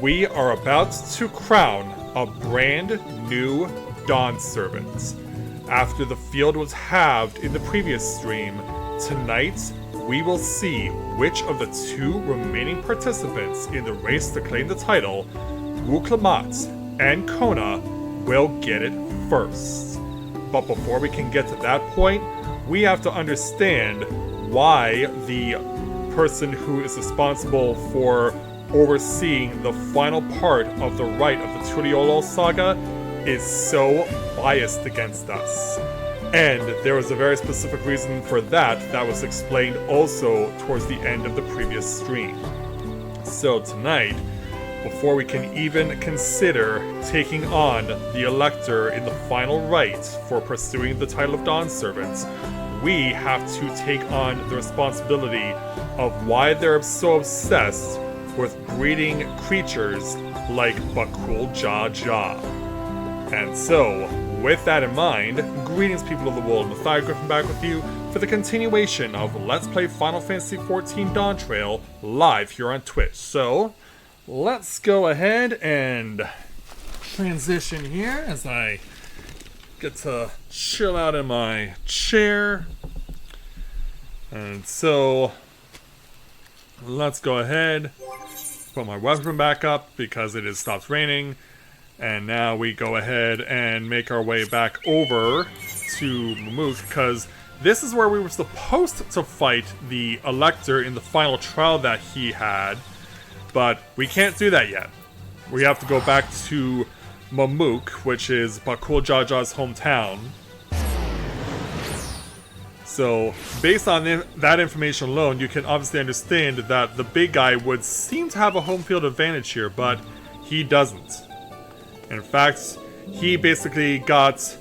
we are about to crown a brand new Dawn Servant. After the field was halved in the previous stream, tonight we will see which of the 2 remaining participants in the race to claim the title, Wuklamat and Kona, will get it first. But before we can get to that point, we have to understand why the person who is responsible for overseeing the final part of the rite of the Turiolo saga is so biased against us. And there was a very specific reason for that was explained also towards the end of the previous stream. So tonight, before we can even consider taking on the Elector in the final rite for pursuing the title of Dawn Servant, we have to take on the responsibility of why they're so obsessed with breeding creatures like Bakul Jaja. And so, with that in mind, greetings people of the world, Matthias Griffin back with you for the continuation of Let's Play Final Fantasy XIV Dawntrail live here on Twitch. So, let's go ahead and transition here as I get to chill out in my chair. And so, let's go ahead, put my weapon back up because it has stopped raining. And now we go ahead and make our way back over to Mamook, because this is where we were supposed to fight the Elector in the final trial that he had. But we can't do that yet. We have to go back to Mamook, which is Bakul Jaja's hometown. So, based on that information alone, you can obviously understand that the big guy would seem to have a home field advantage here, but he doesn't. In fact, he basically got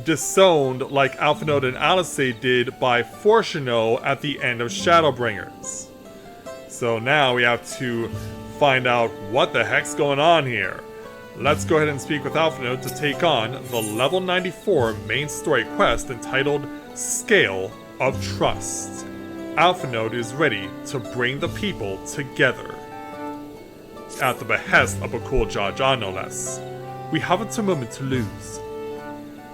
disowned like Alphanode and Alice did by Fortuno at the end of Shadowbringers. So now we have to find out what the heck's going on here. Let's go ahead and speak with Alphanode to take on the level 94 main story quest entitled Scale of Trust. Alphanode is ready to bring the people together. At the behest of Bakul Jaja, no less. We haven't a moment to lose.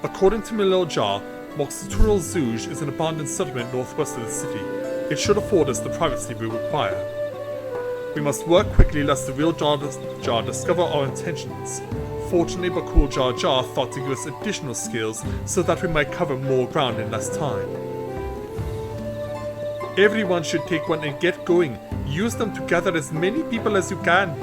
According to Milil Jar, Moxitural Zouj is an abandoned settlement northwest of the city. It should afford us the privacy we require. We must work quickly lest the real Jar discover our intentions. Fortunately, Bakul Jar thought to give us additional skills so that we might cover more ground in less time. Everyone should take one and get going. Use them to gather as many people as you can.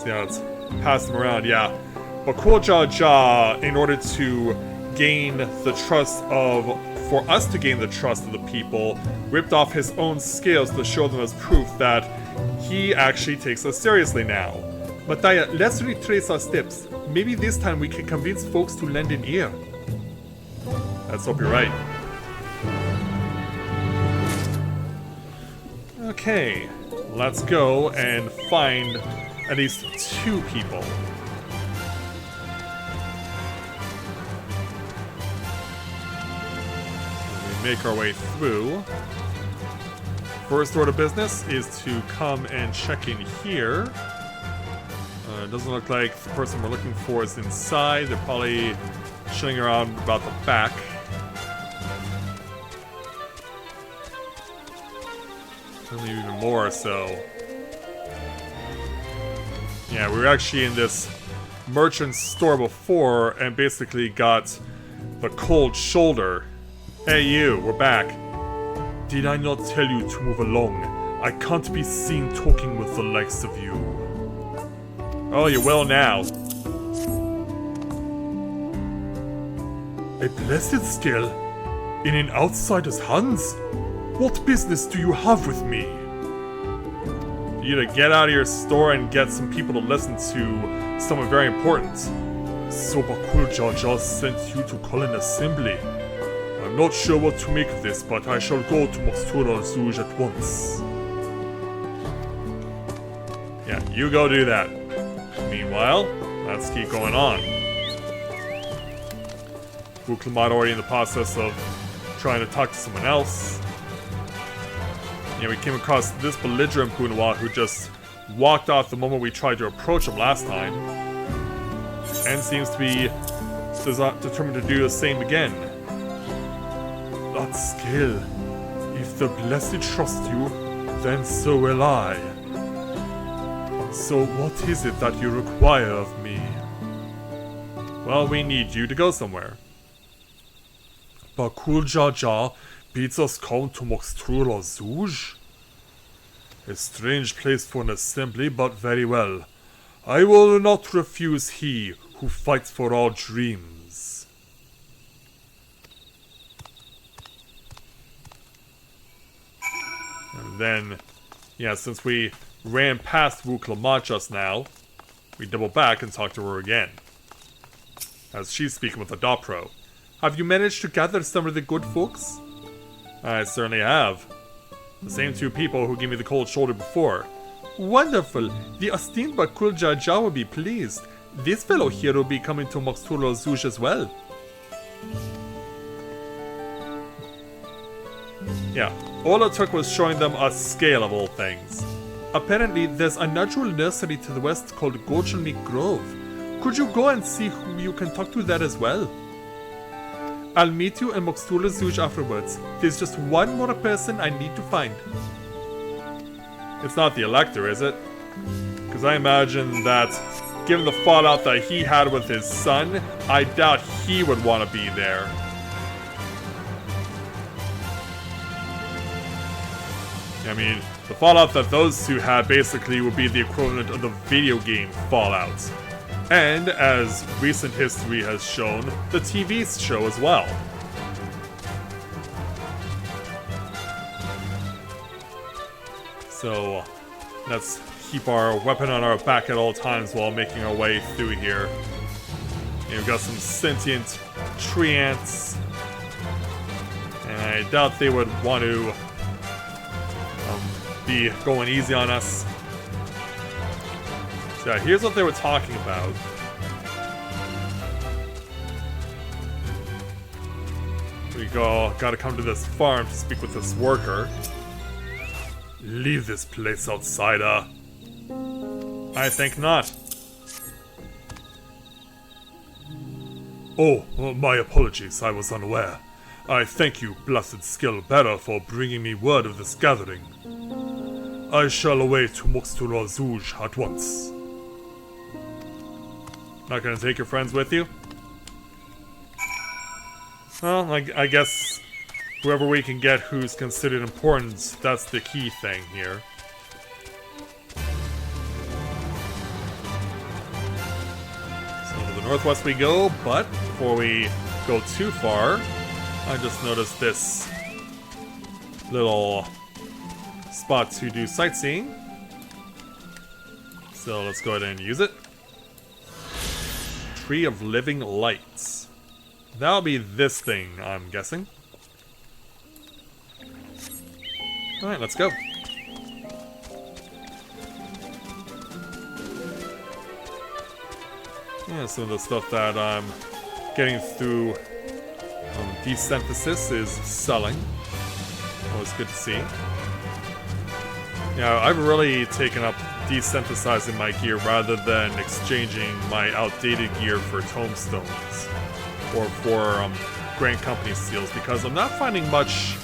Yeah, let's pass them around, yeah. Bakul Jaja, in order to gain the trust of, for us to gain the trust of the people, ripped off his own scales to show them as proof that he actually takes us seriously now. Mataya, let's retrace our steps. Maybe this time we can convince folks to lend an ear. Let's hope you're right. Okay, let's go and find at least 2 people. We make our way through. First order of business is to come and check in here. It doesn't look like the person we're looking for is inside. They're probably chilling around about the back. Only even more so. Yeah, we were actually in this merchant's store before and basically got the cold shoulder. Hey you, we're back. Did I not tell you to move along? I can't be seen talking with the likes of you. Oh, you will now. A blessed skill? In an outsider's hands? What business do you have with me? You to get out of your store and get some people to listen to someone very important. So Bakul Jaja sent you to call an assembly. I'm not sure what to make of this, but I shall go to Moxtura Zouj at once. Yeah, you go do that. Meanwhile, let's keep going on. Wuklamat already in the process of trying to talk to someone else. Yeah, we came across this belligerent Bunwa who just walked off the moment we tried to approach him last time. And seems to be determined to do the same again. That skill. If the Blessed trust you, then so will I. So what is it that you require of me? Well, we need you to go somewhere. Bakul Jaja bids us come to Moxtrula Zouj? A strange place for an assembly, but very well. I will not refuse he who fights for our dreams. And then, yeah, since we ran past Wu Klamat just now, we double back and talk to her again. As she's speaking with the Dawntrail. Have you managed to gather some of the good folks? I certainly have. The same two people who gave me the cold shoulder before. Wonderful! The esteemed Bakul Jaja will be pleased. This fellow here will be coming to Moxtrula Zouj as well. Yeah, all it took was showing them a scale of all things. Apparently, there's a natural nursery to the west called Gochelmik Grove. Could you go and see who you can talk to there as well? I'll meet you in Moxtrula Zouj afterwards. There's just one more person I need to find. It's not the Elector, is it? Because I imagine that, given the fallout that he had with his son, I doubt he would want to be there. I mean, the fallout that those two had basically would be the equivalent of the video game Fallout. And, as recent history has shown, the TV show as well. So, let's keep our weapon on our back at all times while making our way through here. And we've got some sentient tree ants. And I doubt they would want to be going easy on us. So here's what they were talking about. We gotta come to this farm to speak with this worker. Leave this place, outsider. I think not. Oh, my apologies, I was unaware. I thank you, blessed skill bearer, for bringing me word of this gathering. I shall away to Moxtrula Zouj at once. Not gonna take your friends with you? Well, I guess whoever we can get who's considered important, that's the key thing here. So to the northwest we go, but before we go too far, I just noticed this little spot to do sightseeing. So let's go ahead and use it. Tree of Living Lights. That'll be this thing, I'm guessing. Alright, let's go. Yeah, some of the stuff that I'm getting through desynthesis is selling. Always good to see. Yeah, I've really taken up desynthesizing my gear rather than exchanging my outdated gear for tomestones or for Grand Company seals, because I'm not finding much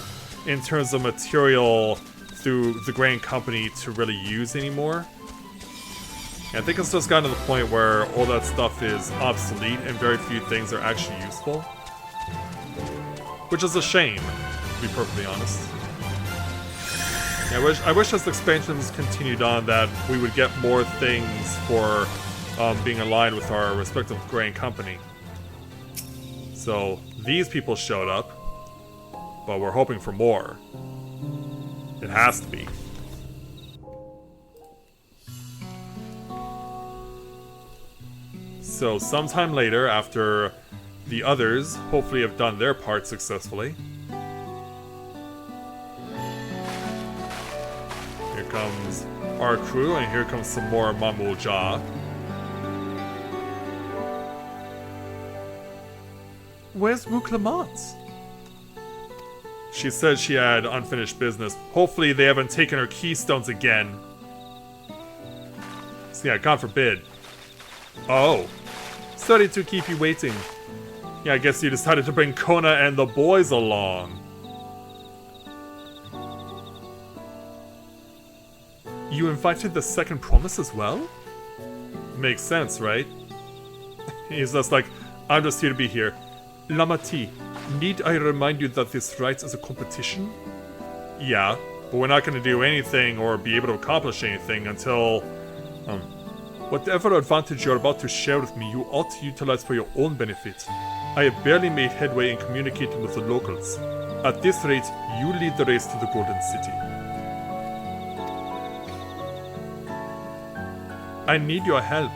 in terms of material through the Grand Company to really use anymore. And I think it's just gotten to the point where all that stuff is obsolete and very few things are actually useful. Which is a shame, to be perfectly honest. Yeah, I wish as expansions continued on that we would get more things for being aligned with our respective Grand Company. So, these people showed up, but we're hoping for more. It has to be. So, sometime later, after the others hopefully have done their part successfully, here comes our crew, and here comes some more Mamoja. Where's Wu Clement? She said she had unfinished business. Hopefully they haven't taken her keystones again. So yeah, God forbid. Oh. Sorry to keep you waiting. Yeah, I guess you decided to bring Kona and the boys along. You invited the second promise as well? Makes sense, right? He's just like, I'm just here to be here. Lamati, need I remind you that this rite is a competition? Yeah, but we're not going to do anything or be able to accomplish anything until... whatever advantage you're about to share with me, you ought to utilize for your own benefit. I have barely made headway in communicating with the locals. At this rate, you lead the race to the Golden City. I need your help.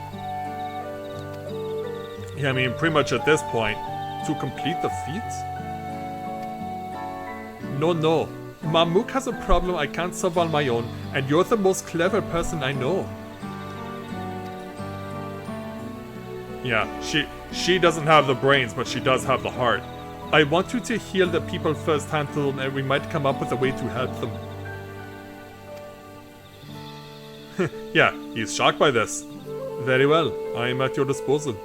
Yeah, I mean, pretty much at this point, to complete the feat? No. Mamook has a problem I can't solve on my own, and you're the most clever person I know. Yeah, she doesn't have the brains, but she does have the heart. I want you to heal the people firsthand, and we might come up with a way to help them. Yeah, he's shocked by this. Very well, I am at your disposal.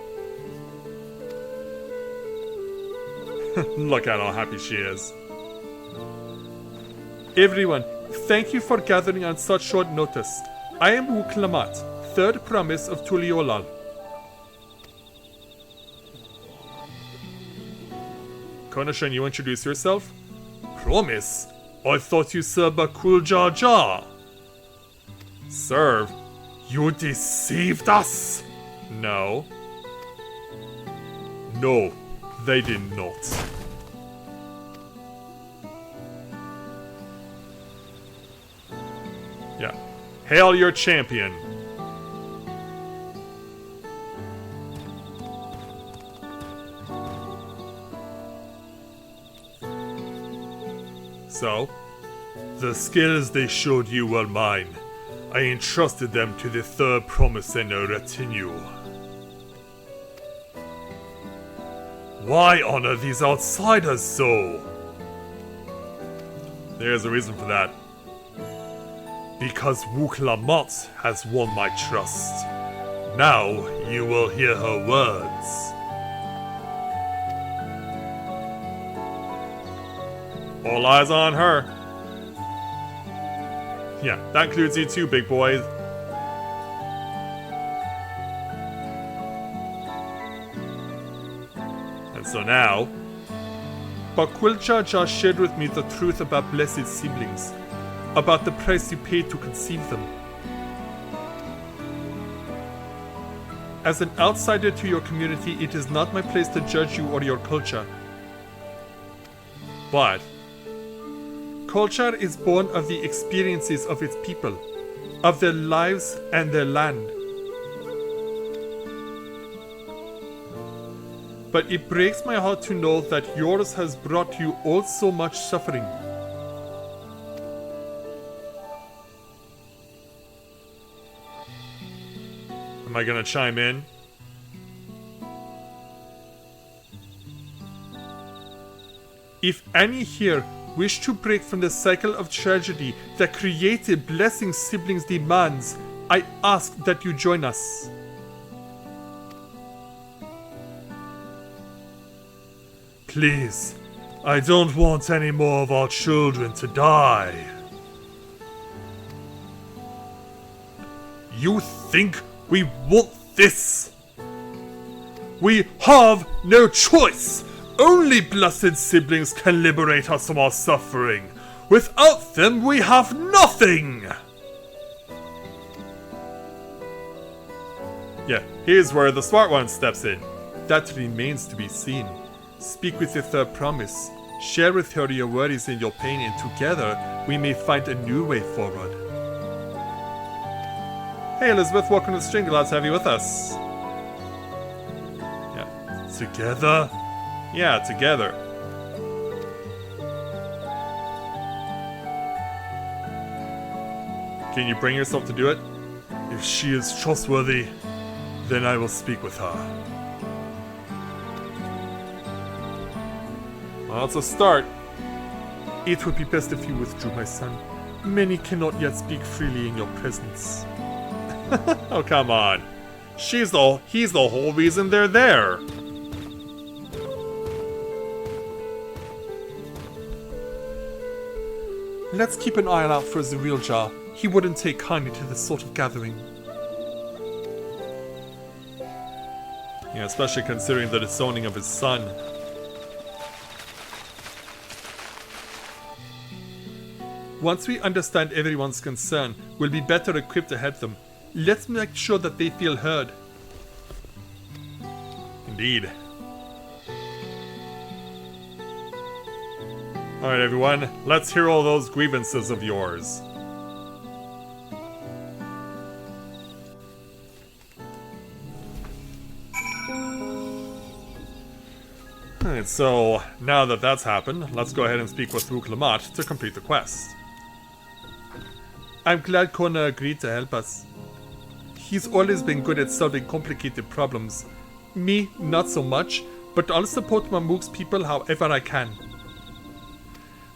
Look at how happy she is. Everyone, thank you for gathering on such short notice. I am Wuklamat, third promise of Tuliolal. Konishan, you introduce yourself? Promise? I thought you served Bakul Jar Jar. Serve? You deceived us? No. No, they did not. Yeah. Hail your champion. So, the skills they showed you were mine. I entrusted them to the third promise and a retinue. Why honor these outsiders so? There's a reason for that. Because Wuklamat has won my trust. Now you will hear her words. All eyes on her. Yeah, that includes you too, big boy. And so now... Bakwilcha just shared with me the truth about blessed siblings. About the price you paid to conceive them. As an outsider to your community, it is not my place to judge you or your culture. But... culture is born of the experiences of its people, of their lives and their land. But it breaks my heart to know that yours has brought you all so much suffering. Am I gonna chime in? If any here wish to break from the cycle of tragedy that created blessing siblings demands, I ask that you join us. Please, I don't want any more of our children to die. You think we want this? We have no choice! Only blessed siblings can liberate us from our suffering. Without them, we have nothing! Yeah, here's where the smart one steps in. That remains to be seen. Speak with your third promise. Share with her your worries and your pain, and together we may find a new way forward. Hey Elizabeth, welcome to the stream. Glad to have you with us. Yeah, together? Yeah, together. Can you bring yourself to do it? If she is trustworthy, then I will speak with her. Well, that's a start. It would be best if you withdrew, my son. Many cannot yet speak freely in your presence. Oh, come on. He's the whole reason they're there. Let's keep an eye out for Zeriljar. He wouldn't take kindly to this sort of gathering. Yeah, especially considering the disowning of his son. Once we understand everyone's concern, we'll be better equipped to help them. Let's make sure that they feel heard. Indeed. Alright everyone, let's hear all those grievances of yours. Alright, so now that that's happened, let's go ahead and speak with Wuk-Lamat to complete the quest. I'm glad Kona agreed to help us. He's always been good at solving complicated problems. Me, not so much, but I'll support Mamook's people however I can.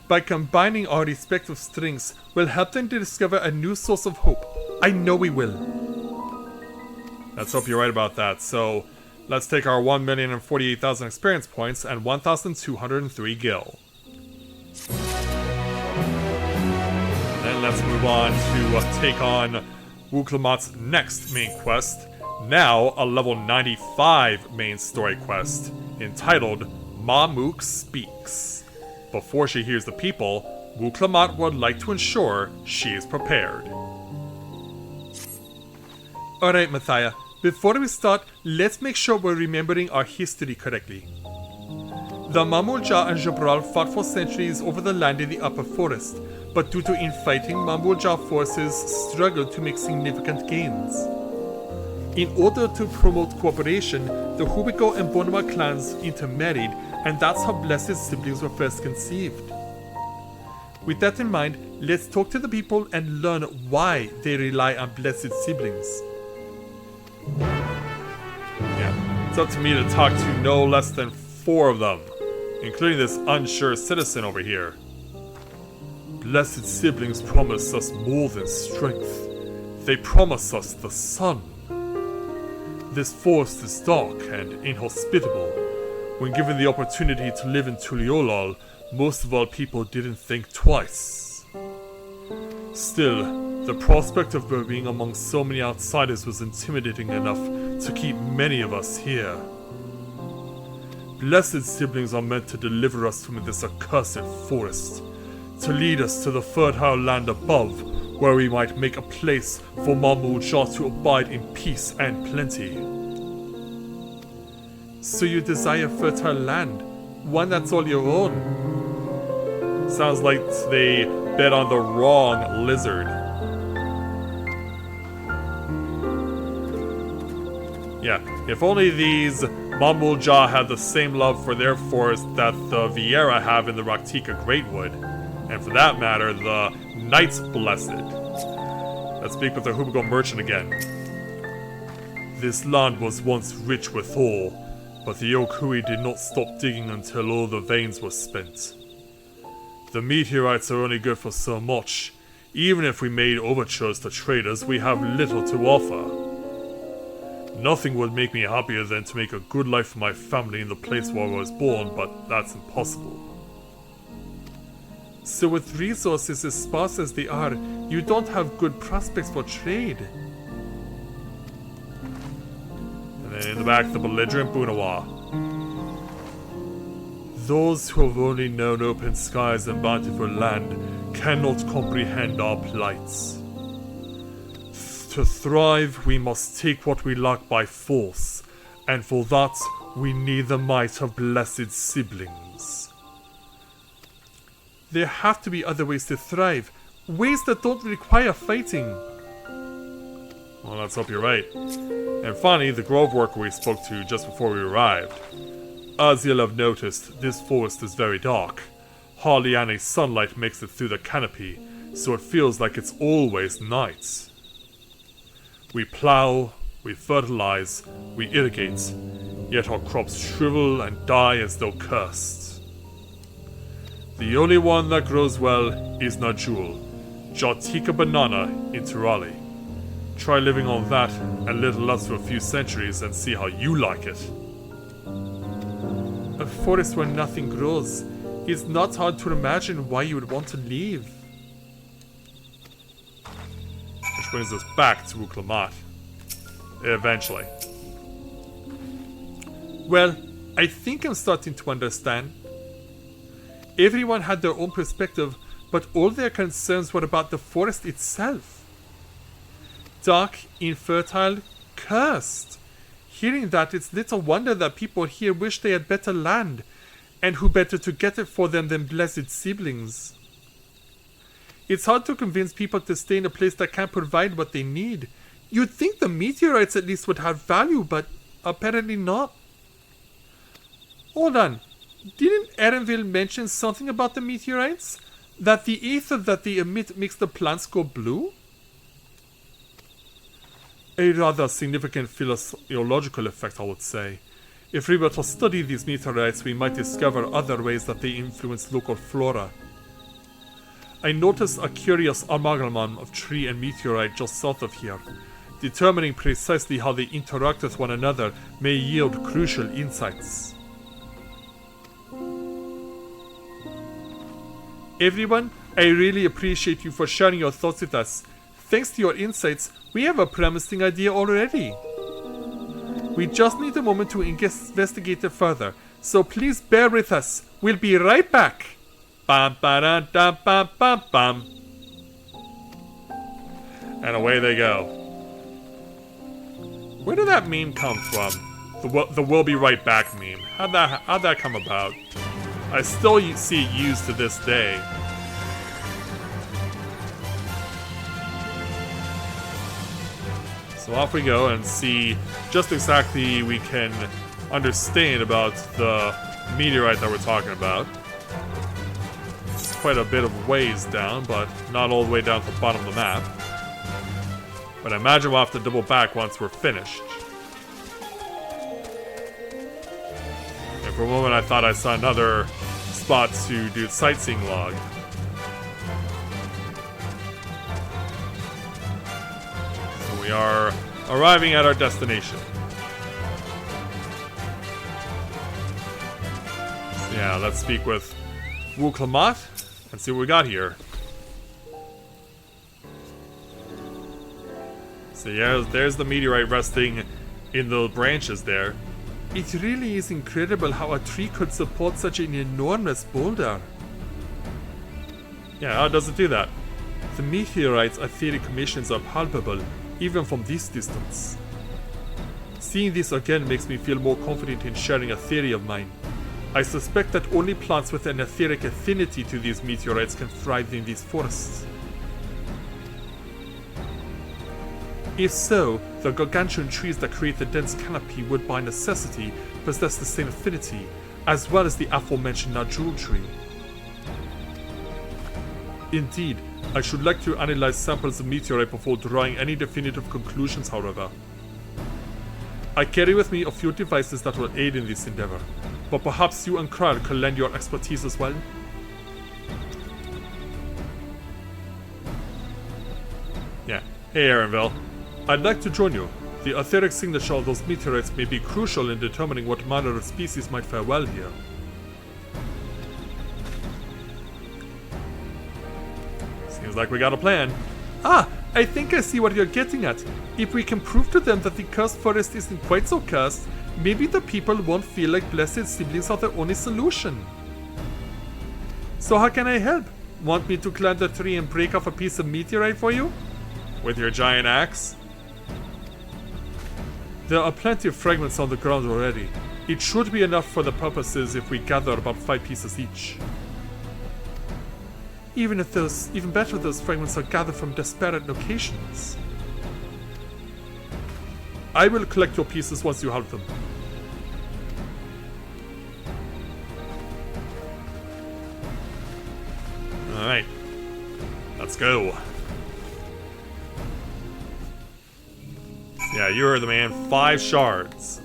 By combining our respective strengths, we'll help them to discover a new source of hope. I know we will. Let's hope you're right about that. So, let's take our 1,048,000 experience points and 1,203 gil. Then let's move on to take on Wuk-Lamat's next main quest. Now, a level 95 main story quest, entitled Mamook Speaks. Before she hears the people, Wuk-Lamat would like to ensure she is prepared. Alright, Mathia, before we start, let's make sure we're remembering our history correctly. The Mamulja and Jabral fought for centuries over the land in the upper forest, but due to infighting, Mamulja forces struggled to make significant gains. In order to promote cooperation, the Hubiko and Bonoma clans intermarried, and that's how Blessed siblings were first conceived. With that in mind, let's talk to the people and learn why they rely on Blessed siblings. Yeah, it's up to me to talk to no less than 4 of them, including this unsure citizen over here. Blessed siblings promise us more than strength. They promise us the sun. This forest is dark and inhospitable. When given the opportunity to live in Tuliolal, most of our people didn't think twice. Still, the prospect of being among so many outsiders was intimidating enough to keep many of us here. Blessed siblings are meant to deliver us from this accursed forest, to lead us to the fertile land above, where we might make a place for Mamulja to abide in peace and plenty. So you desire fertile land, one that's all your own. Sounds like they bet on the wrong lizard. Yeah, if only these Mamulja had the same love for their forest that the Viera have in the Raktika Greatwood, and for that matter, the Knights Blessed. Let's speak with the Hubigo merchant again. This land was once rich with ore, but the Okui did not stop digging until all the veins were spent. The meteorites are only good for so much. Even if we made overtures to traders, we have little to offer. Nothing would make me happier than to make a good life for my family in the place where I was born, but that's impossible. So with resources as sparse as they are, you don't have good prospects for trade. And then in the back, the belligerent Bunawa. Those who have only known open skies and bountiful land cannot comprehend our plights. To thrive, we must take what we lack by force, and for that, we need the might of blessed siblings. There have to be other ways to thrive, ways that don't require fighting. Well, let's hope you're right. And finally, the grove worker we spoke to just before we arrived. As you'll have noticed, this forest is very dark. Hardly any sunlight makes it through the canopy, so it feels like it's always night. We plow, we fertilize, we irrigate, yet our crops shrivel and die as though cursed. The only one that grows well is Najul, Jotika banana in Turali. Try living on that and little less for a few centuries and see how you like it. A forest where nothing grows. It's not hard to imagine why you would want to leave. Which brings us back to Uklamat. Eventually. Well, I think I'm starting to understand. Everyone had their own perspective, but all their concerns were about the forest itself. Dark, infertile, cursed. Hearing that, it's little wonder that people here wish they had better land, and who better to get it for them than blessed siblings. It's hard to convince people to stay in a place that can't provide what they need. You'd think the meteorites at least would have value, but apparently not. Hold on. Didn't Erenville mention something about the meteorites? That the ether that they emit makes the plants go blue? A rather significant physiological effect, I would say. If we were to study these meteorites, we might discover other ways that they influence local flora. I noticed a curious amalgam of tree and meteorite just south of here. Determining precisely how they interact with one another may yield crucial insights. Everyone, I really appreciate you for sharing your thoughts with us. Thanks to your insights, we have a promising idea already. We just need a moment to investigate it further, so please bear with us. We'll be right back. Bam, ba, da, bam, bam, bam. And away they go. Where did that meme come from? The "we'll be right back" meme. How'd that come about? I still see it used to this day. So off we go and see just exactly we can understand about the meteorite that we're talking about. It's quite a bit of ways down, but not all the way down to the bottom of the map. But I imagine we'll have to double back once we're finished. And for a moment I thought I saw another spot to do sightseeing log. So we are arriving at our destination. So yeah, let's speak with Wuklamat and see what we got here. So yeah, there's the meteorite resting in the branches there. It really is incredible how a tree could support such an enormous boulder. Yeah, how does it do that? The meteorite's etheric emissions are palpable, even from this distance. Seeing this again makes me feel more confident in sharing a theory of mine. I suspect that only plants with an etheric affinity to these meteorites can thrive in these forests. If so, the gargantuan trees that create the dense canopy would by necessity possess the same affinity, as well as the aforementioned Najul tree. Indeed, I should like to analyze samples of meteorite before drawing any definitive conclusions, however. I carry with me a few devices that will aid in this endeavor, but perhaps you and Kral can lend your expertise as well? Yeah. Hey, Erenville. I'd like to join you. The etheric signature of those meteorites may be crucial in determining what manner of species might fare well here. Seems like we got a plan. Ah, I think I see what you're getting at. If we can prove to them that the cursed forest isn't quite so cursed, maybe the people won't feel like blessed siblings are the only solution. So how can I help? Want me to climb the tree and break off a piece of meteorite for you? With your giant axe? There are plenty of fragments on the ground already. It should be enough for the purposes if we gather about 5 pieces each. Even better if those fragments are gathered from disparate locations. I will collect your pieces once you have them. Alright. Let's go. Yeah, you heard the man. 5 shards.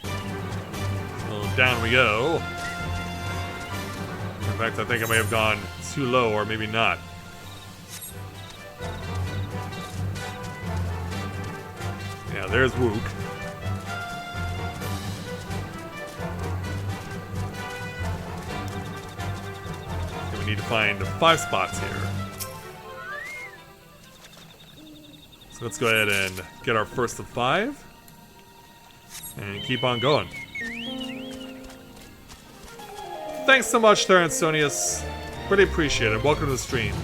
So down we go. In fact, I think I may have gone too low, or maybe not. Yeah, there's Wook. Okay, we need to find 5 spots here. So let's go ahead and get our first of 5. And keep on going. Thanks so much, Therensonius. Really appreciate it. Welcome to the stream.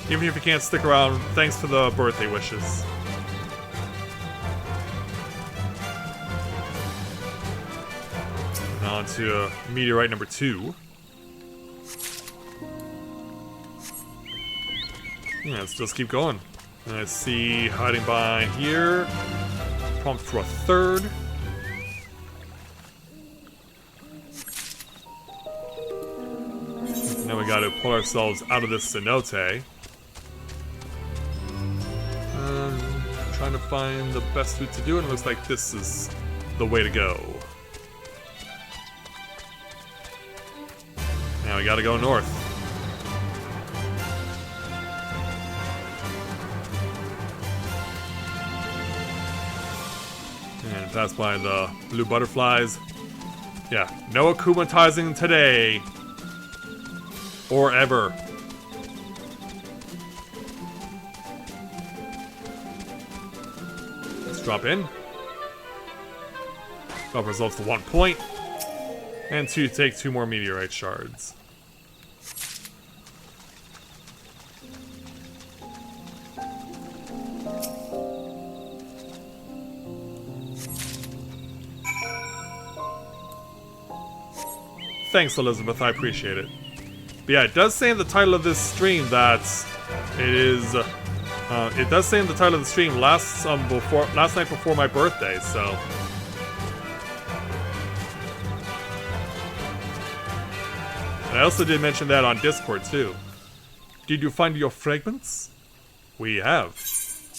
Even if you can't stick around, thanks for the birthday wishes. And on to meteorite number 2. Yeah, let's just keep going. And I see hiding behind here. Prompt for a 3rd. Now we gotta pull ourselves out of this cenote. Trying to find the best route to do it. It looks like this is the way to go. Now we gotta go north. And pass by the blue butterflies. Yeah, no akumatizing today. Or ever. Let's drop in. Drop ourselves to 1 point. And take 2 more meteorite shards. Thanks, Elizabeth. I appreciate it. But yeah, it does say in the title of this stream that it is. It does say in the title of the stream last night before my birthday. So. And I also did mention that on Discord too. Did you find your fragments? We have.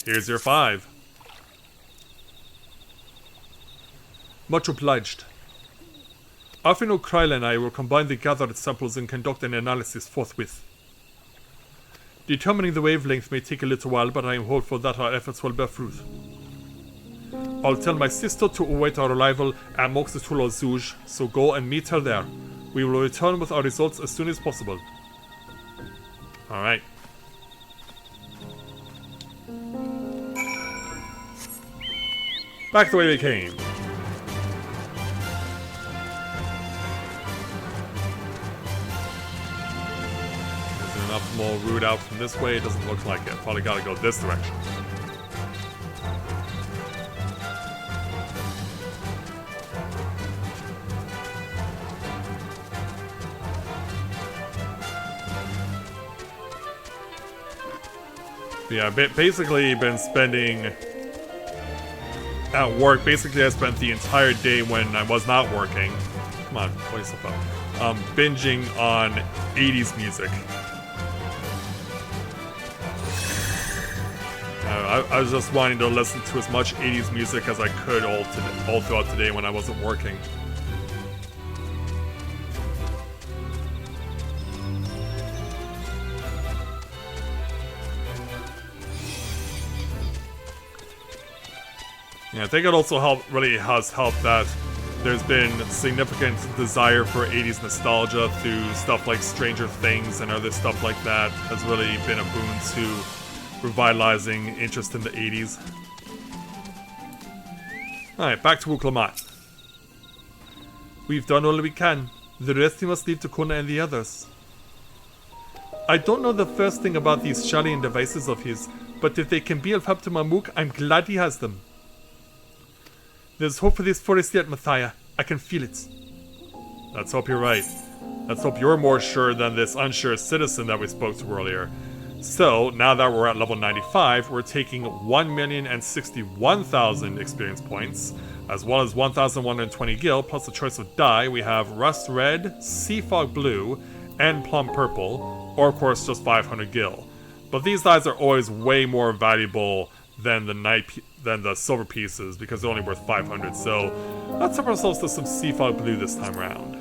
Here's your 5. Much obliged. Arfin O'Kryla and I will combine the gathered samples and conduct an analysis forthwith. Determining the wavelength may take a little while, but I am hopeful that our efforts will bear fruit. I'll tell my sister to await our arrival at Moxitula Zouj, so go and meet her there. We will return with our results as soon as possible. Alright. Back the way we came. Optimal route out from this way. It doesn't look like it. Probably gotta go this direction. Yeah, basically been spending at work. Basically, I spent the entire day when I was not working. Come on, pull yourself up. Binging on 80s music. I was just wanting to listen to as much 80s music as I could all throughout the day when I wasn't working. Yeah, I think it also really has helped that there's been significant desire for 80s nostalgia through stuff like Stranger Things and other stuff like that has really been a boon to revitalizing interest in the 80s. Alright, back to Wuklamat. We've done all we can. The rest you must leave to Kona and the others. I don't know the first thing about these Shalian devices of his, but if they can be of help to Mamook, I'm glad he has them. There's hope for this forest yet, Mathia. I can feel it. Let's hope you're right. Let's hope you're more sure than this unsure citizen that we spoke to earlier. So, now that we're at level 95, we're taking 1,061,000 experience points, as well as 1,120 gil, plus a choice of dye. We have Rust Red, Sea Fog Blue, and Plum Purple, or of course just 500 gil. But these dyes are always way more valuable than the silver pieces, because they're only worth 500, so let's help ourselves to some Sea Fog Blue this time around.